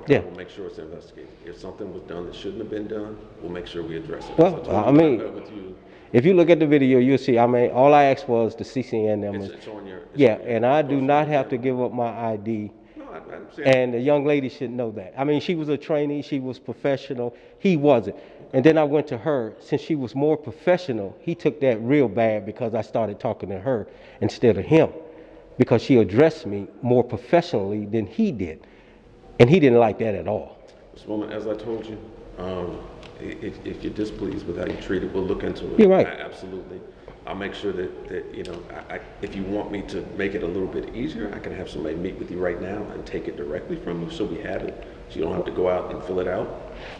Yeah. We'll make sure it's investigated. If something was done that shouldn't have been done, we'll make sure we address it. Well, I mean, With you, if you look at the video, you'll see, I mean, all I asked was the CCN numbers. it's on your. Yeah, and I do not have to give up my ID. No, I understand. And the young lady should know that. I mean, she was a trainee, she was professional, he wasn't. And then I went to her, since she was more professional, he took that real bad because I started talking to her instead of him, because she addressed me more professionally than he did. And he didn't like that at all. This woman, as I told you, if you're displeased with how you treat it, we'll look into it. You're right. Absolutely. I'll make sure that you know, if you want me to make it a little bit easier, I can have somebody meet with you right now and take it directly from you, so we have it, so you don't have to go out and fill it out.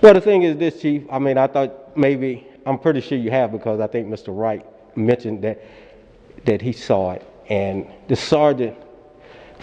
Well, the thing is this, Chief, I mean, I thought maybe, I'm pretty sure you have, because I think Mr. Wright mentioned that he saw it. And the sergeant,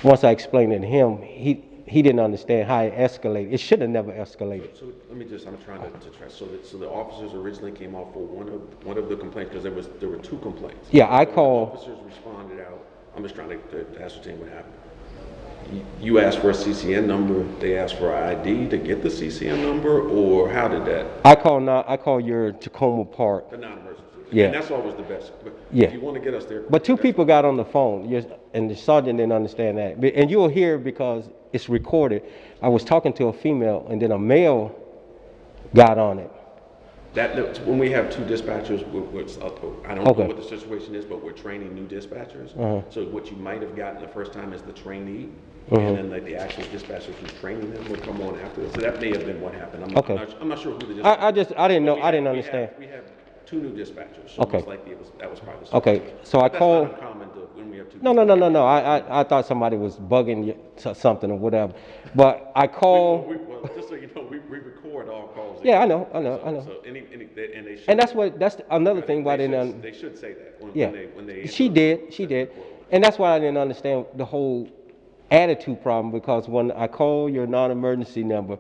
once I explained it to him, he didn't understand how it escalated. It should have never escalated. So let me just, I'm trying to try. So the officers originally came out for one of the complaints, because there were two complaints. Yeah, I So called. the officers responded out. I'm just trying to ascertain what happened. You asked for a CCN number. They asked for an ID to get the CCN number, or how did that? I call your Takoma part. The non-emergency. Yeah. And that's always the best. But Yeah. if you want to get us there. But two people got on the phone, and the sergeant didn't understand that. And you'll hear, because it's recorded, I was talking to a female, and then a male got on it. When we have two dispatchers, I don't know what the situation is, but we're training new dispatchers. So what you might have gotten the first time is the trainee, and then the actual dispatcher who's training them will come on after. So that may have been what happened. I'm not sure who the dispatcher. I didn't know. I didn't understand. We have two new dispatchers. So most likely that was probably the Okay, so I called. That's not uncommon when we have two. No. I thought somebody was bugging you something or whatever, but I called. Well, just so you know, we record all calls. Yeah, I know. So and they should. And that's another thing why they didn't. They should say that when they. She did, and that's why I didn't understand the whole attitude problem, because when I call your non-emergency number,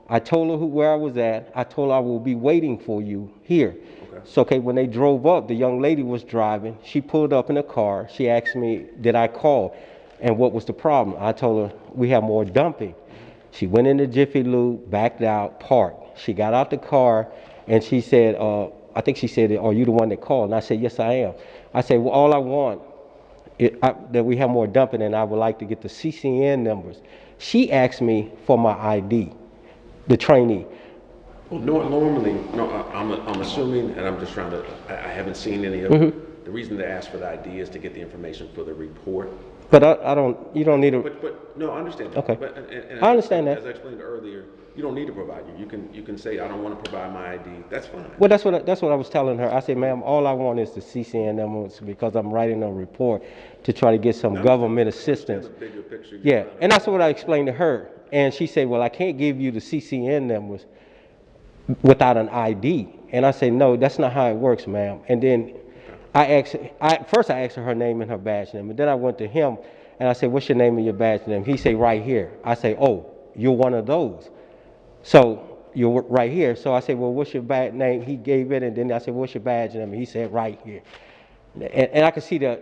I told her where I was at. I told her I will be waiting for you here. Okay. So when they drove up, the young lady was driving. She pulled up in a car. She asked me, did I call? And what was the problem? I told her, we have more dumping. She went in the Jiffy Lube, backed out, parked. She got out the car, and she said, I think she said, are you the one that called? And I said, yes, I am. I said, well, all I want is that we have more dumping, and I would like to get the CCN numbers. She asked me for my ID. The trainee. Well, normally, I'm assuming, and I'm just trying to, I haven't seen any of it. The reason they ask for the ID is to get the information for the report. But you don't need a. But no, I understand that. Okay. But, and I understand that. As I explained earlier, you don't need to provide you. You can say, I don't want to provide my ID. That's fine. Well, that's what I was telling her. I said, ma'am, all I want is the CCN numbers, because I'm writing a report to try to get some government assistance. The bigger picture. Yeah, and that's what I explained to her. And she said, well, I can't give you the CCN numbers without an ID. And I said, no, that's not how it works, ma'am. And then first I asked her name and her badge number. Then I went to him and I said, what's your name and your badge number? He said, right here. I say, oh, you're one of those. So you're right here. So I said, well, what's your badge name? He gave it, and then I said, what's your badge number? He said, right here. And I could see the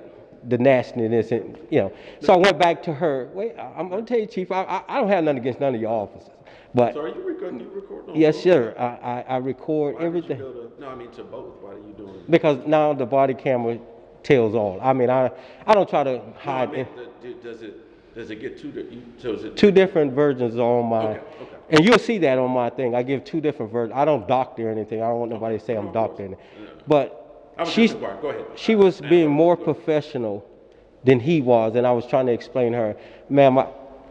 nastiness, and So I went back to her. Wait, I'm gonna tell you, Chief, I don't have nothing against none of your officers, but. So are you recording? Yes, sir. I record everything. No, I mean to both. Why are you doing? Because now the body camera tells all. I mean, I don't try to hide. No, does it get two different versions on my. Okay. And you'll see that on my thing. I give two different versions. I don't doctor anything. I don't want nobody to say I'm doctoring it. But Go ahead. She was being more professional than he was, and I was trying to explain to her, ma'am,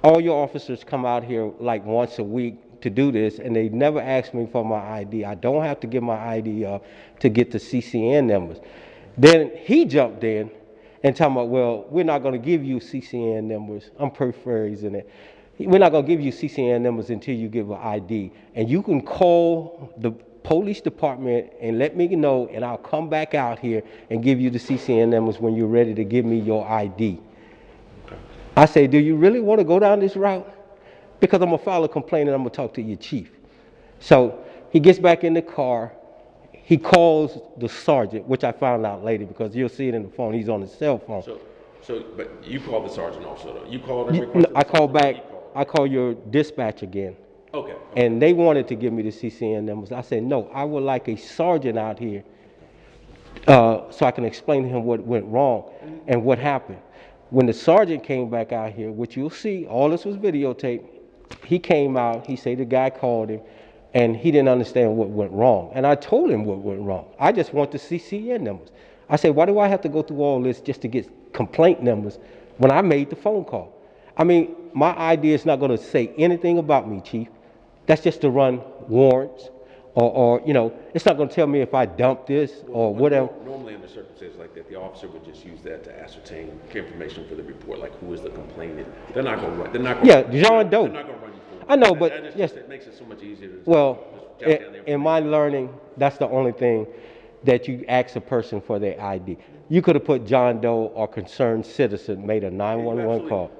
all your officers come out here like once a week to do this, and they never ask me for my ID. I don't have to give my ID up to get the CCN numbers. Then he jumped in and talking about, well, we're not going to give you CCN numbers. I'm paraphrasing it. We're not going to give you CCN numbers until you give an ID. And you can call the police department and let me know, and I'll come back out here and give you the CCN numbers when you're ready to give me your ID. I say, do you really want to go down this route? Because I'm going to file a complaint and I'm going to talk to your chief. So he gets back in the car. He calls the sergeant, which I found out later because you'll see it in the phone. He's on his cell phone. So, but you called the sergeant also, though? You called and requested I the called sergeant, or back. he called? I called your dispatch again. Okay. And they wanted to give me the CCN numbers. I said, no, I would like a sergeant out here so I can explain to him what went wrong and what happened. When the sergeant came back out here, which you'll see, all this was videotaped, he came out, he said the guy called him, and he didn't understand what went wrong. And I told him what went wrong. I just want the CCN numbers. I said, why do I have to go through all this just to get complaint numbers when I made the phone call? I mean, my idea is not going to say anything about me, Chief. That's just to run warrants or it's not going to tell me if I dump this or whatever. Normally under circumstances like that, the officer would just use that to ascertain information for the report, like who is the complainant. They're not going to run. They're not going Yeah, to, John Doe. They're not going to run you for it. I know, That but just, yes. it makes it so much easier to Well, just jot down the in my information. learning, that's the only thing that you ask a person for their ID. You could have put John Doe or concerned citizen, made a 911 call.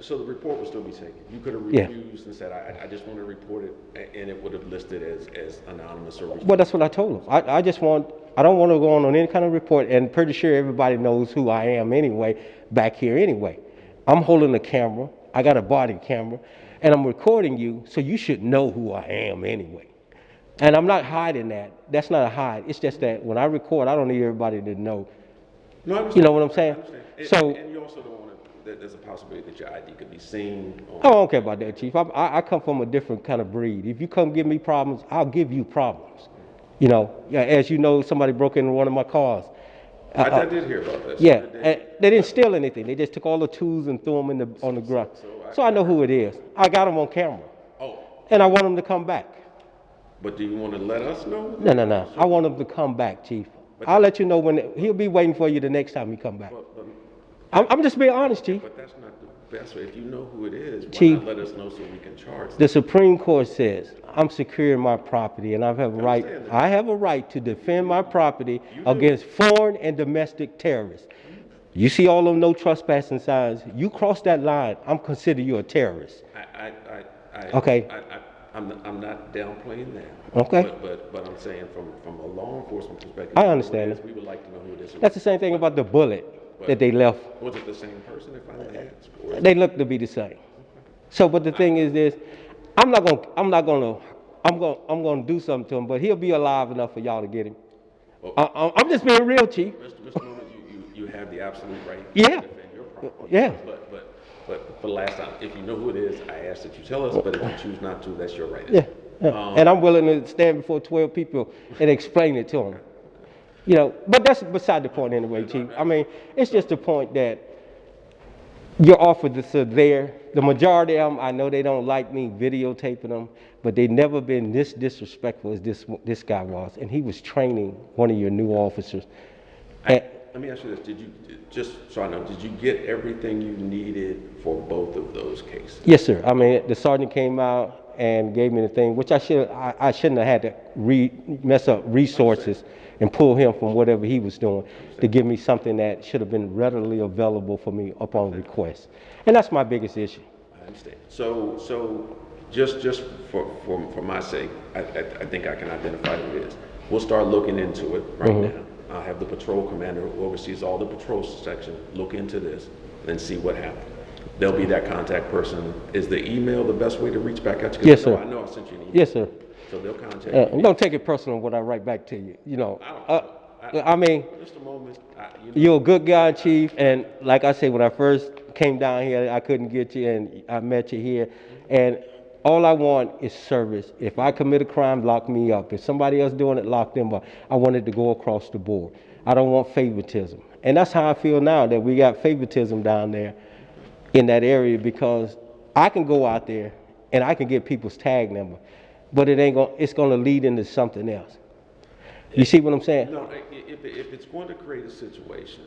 So the report would still be taken. You could have Yeah. refused and said, I just want to report it, and it would have listed as anonymous or. Well, that's what I told him. I don't want to go on any kind of report, and pretty sure everybody knows who I am anyway, back here anyway. I'm holding a camera. I got a body camera, and I'm recording you, so you should know who I am anyway. And I'm not hiding that. That's not a hide. It's just that when I record, I don't need everybody to know. No, I understand. You know what I'm saying? I understand. So. And you also don't want to, there's a possibility that your ID could be seen. I don't care about that, Chief. I come from a different kind of breed. If you come give me problems, I'll give you problems. Yeah, as you know, somebody broke into one of my cars. I did hear about that. Yeah, and they didn't steal anything. They just took all the tools and threw them on the ground. So I know who it is. I got them on camera. Oh. And I want them to come back. But do you want to let us know? No. I want them to come back, Chief. I'll let you know when he'll be waiting for you the next time he come back. I'm just being honest, Chief. But that's not the best way. If you know who it is, why Chief, not let us know so we can charge them? The Supreme Court says I'm securing my property, and I have a right to defend my property against foreign and domestic terrorists. You see all them no trespassing signs. You cross that line, I'm consider you a terrorist. Okay. I'm not downplaying that. Okay. But I'm saying from a law enforcement perspective, I understand we would like to know who it is. That's the same thing about the bullet that they left. Was it the same person, if I may ask? They look to be the same. So, but the thing is this: I'm gonna do something to him, but he'll be alive enough for y'all to get him. I'm just being real, Chief. Mr. Norman, you have the absolute right Yeah. to defend your property. Yeah. But for the last time, if you know who it is, I ask that you tell us. But if you choose not to, that's your right. Yeah. And I'm willing to stand before 12 people and explain it to them. But that's beside the point anyway, Chief. I mean, it's just the point that your offers are there. The majority of them, I know they don't like me videotaping them, but they've never been this disrespectful as this guy was. And he was training one of your new officers. Let me ask you this: did you, just so I know, did you get everything you needed for both of those cases? Yes, sir. I mean, the sergeant came out and gave me the thing, which I shouldn't have had to mess up resources and pull him from whatever he was doing to give me something that should have been readily available for me upon request. And that's my biggest issue. I understand. So just for my sake, I think I can identify who it is. We'll start looking into it right now. I'll have the patrol commander who oversees all the patrol section look into this and see what happened. They'll be that contact person. Is the email the best way to reach back out to you? Yes, sir. I know I sent you an email. Yes, sir. So they'll contact you. Don't take it personal when I write back to you. I mean, just a moment. You're a good guy, Chief. And like I said, when I first came down here, I couldn't get you, and I met you here. And all I want is service. If I commit a crime, lock me up. If somebody else doing it, lock them up. I want it to go across the board. I don't want favoritism. And that's how I feel now, that we got favoritism down there in that area, because I can go out there and I can get people's tag number, but it's going to lead into something else. You see what I'm saying? No, if it's going to create a situation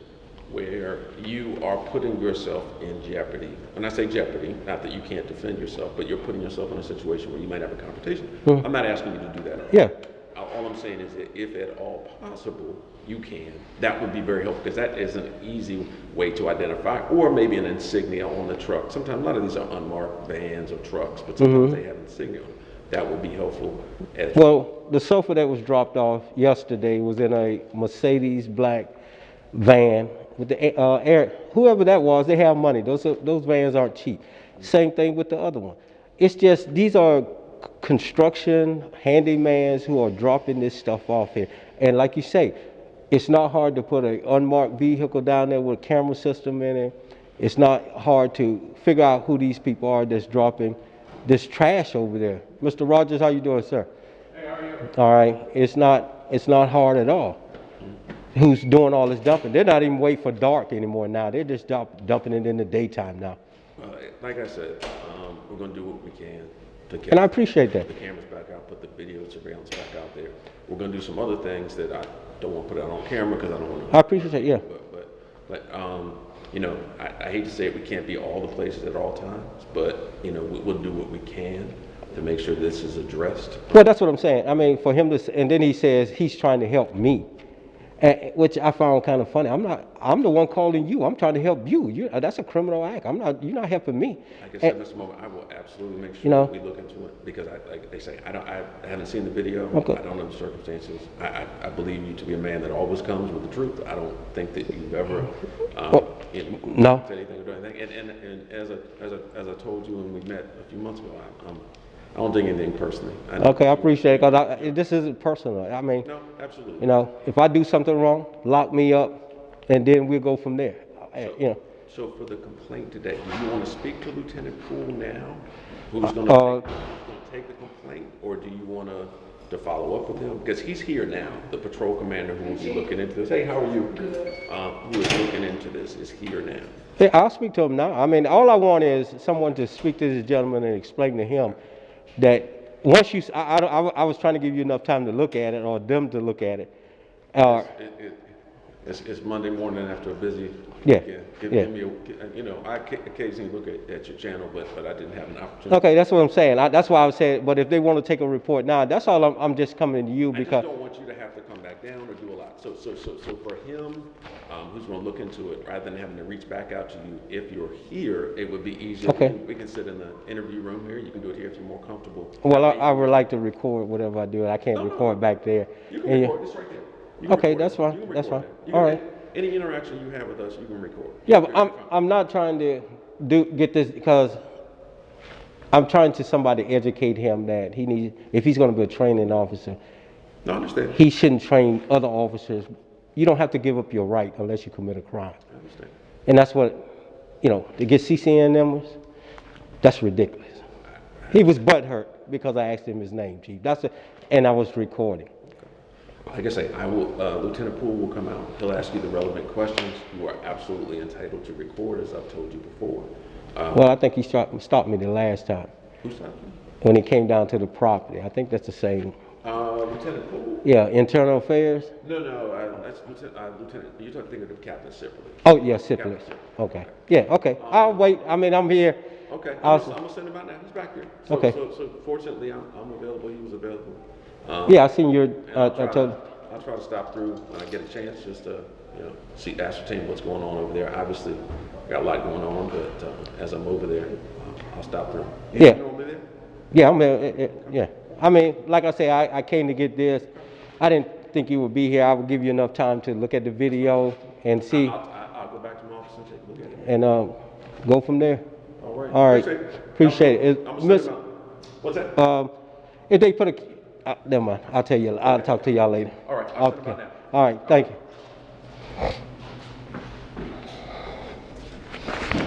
where you are putting yourself in jeopardy, when I say jeopardy, not that you can't defend yourself, but you're putting yourself in a situation where you might have a confrontation. I'm not asking you to do that. Yeah. All I'm saying is that if at all possible, you can. That would be very helpful, because that is an easy way to identify, or maybe an insignia on the truck. Sometimes a lot of these are unmarked vans or trucks, but sometimes they have insignia on them. That would be helpful. Well, the sofa that was dropped off yesterday was in a Mercedes black van, with the air, whoever that was, they have money. Those vans aren't cheap. Same thing with the other one. It's just these are construction handymans who are dropping this stuff off here. And like you say, it's not hard to put an unmarked vehicle down there with a camera system in it. It's not hard to figure out who these people are that's dropping this trash over there. Mr. Rogers, how you doing, sir? Hey, how are you? All right. It's not hard at all. Who's doing all this dumping? They're not even waiting for dark anymore now. They're just dumping it in the daytime now. Like I said, we're going to do what we can to get And I appreciate that. the cameras back out, put the video surveillance back out there. We're going to do some other things that I don't want to put out on camera because I don't want to. I appreciate that, yeah. But you know, I hate to say it, we can't be all the places at all times, but, you know, we'll do what we can to make sure this is addressed. Well, that's what I'm saying. I mean, for him to, and then he says he's trying to help me, which I found kind of funny. I'm the one calling you. I'm trying to help you. That's a criminal act. You're not helping me. Like I said, Mr. Moment, I will absolutely make sure that we look into it because like they say, I haven't seen the video. Okay. I don't know the circumstances. I believe you to be a man that always comes with the truth. I don't think that you've ever no. said anything or done anything. And as I told you when we met a few months ago, I don't think anything personally. Okay, I appreciate it because this isn't personal. I mean, no, absolutely. You know, if I do something wrong, lock me up, and then we'll go from there. You know. So for the complaint today, do you want to speak to Lieutenant Poole now, who's going to take the complaint, or do you want to follow up with him? Because he's here now, the patrol commander who will be looking into this. Hey, how are you? Who is looking into this is here now. Yeah, I'll speak to him now. I mean, all I want is someone to speak to this gentleman and explain to him that once you, I was trying to give you enough time to look at it, or them to look at it. It's Monday morning after a busy weekend. Give me you know, I occasionally look at your channel, but I didn't have an opportunity. Okay, that's what I'm saying. That's why I was saying, but if they want to take a report now, that's all I'm just coming to you because. I just don't want you to have to come back down or do a lot. So for him, who's going to look into it, rather than having to reach back out to you, if you're here, it would be easier. Okay. We can sit in the interview room here. You can do it here if you're more comfortable. Well, I would like to record whatever I do. I can't record back there. You can record this right there. Okay, that's fine. That's fine. All right. Any interaction you have with us, you can record. Yeah, but I'm not trying to get this because I'm trying to somebody educate him that he needs, if he's going to be a training officer. No, I understand. He shouldn't train other officers. You don't have to give up your right unless you commit a crime. I understand. And that's what, you know, to get CCN numbers, that's ridiculous. He was butthurt because I asked him his name, Chief. And I was recording. Like I say, I will. Lieutenant Poole will come out. He'll ask you the relevant questions. You are absolutely entitled to record, as I've told you before. Well, I think he stopped me the last time. Who stopped you? When he came down to the property. I think that's the same. Lieutenant Poole? Yeah, Internal Affairs? No, that's Lieutenant. You're thinking of Captain Sipley. Oh, yeah, Sipley. Okay. Yeah, okay. I'll wait. I mean, I'm here. Okay. I'm going to send him out now. He's back here. Okay. So fortunately, I'm available. He was available. Yeah, I seen your. I'll try to stop through when I get a chance, just to ascertain what's going on over there. Obviously, got a lot going on, but as I'm over there, I'll stop through. Yeah. You over there? Yeah, I mean, yeah. I mean, like I say, I came to get this. I didn't think you would be here. I would give you enough time to look at the video and see. I'll go back to my office and take a look at it. And go from there. All right. All right. Appreciate it. I'm gonna send what's that? If they put a. Never mind. I'll tell you. I'll talk to y'all later. All right. I'll send them out now. All right. Thank you.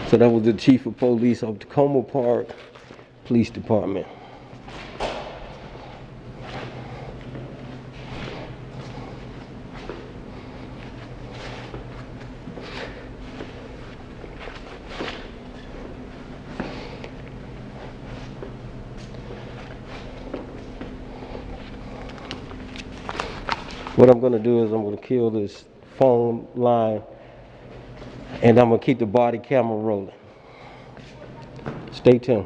So that was the Chief of Police of Takoma Park Police Department. What I'm going to do is I'm going to kill this phone line and I'm going to keep the body camera rolling. Stay tuned.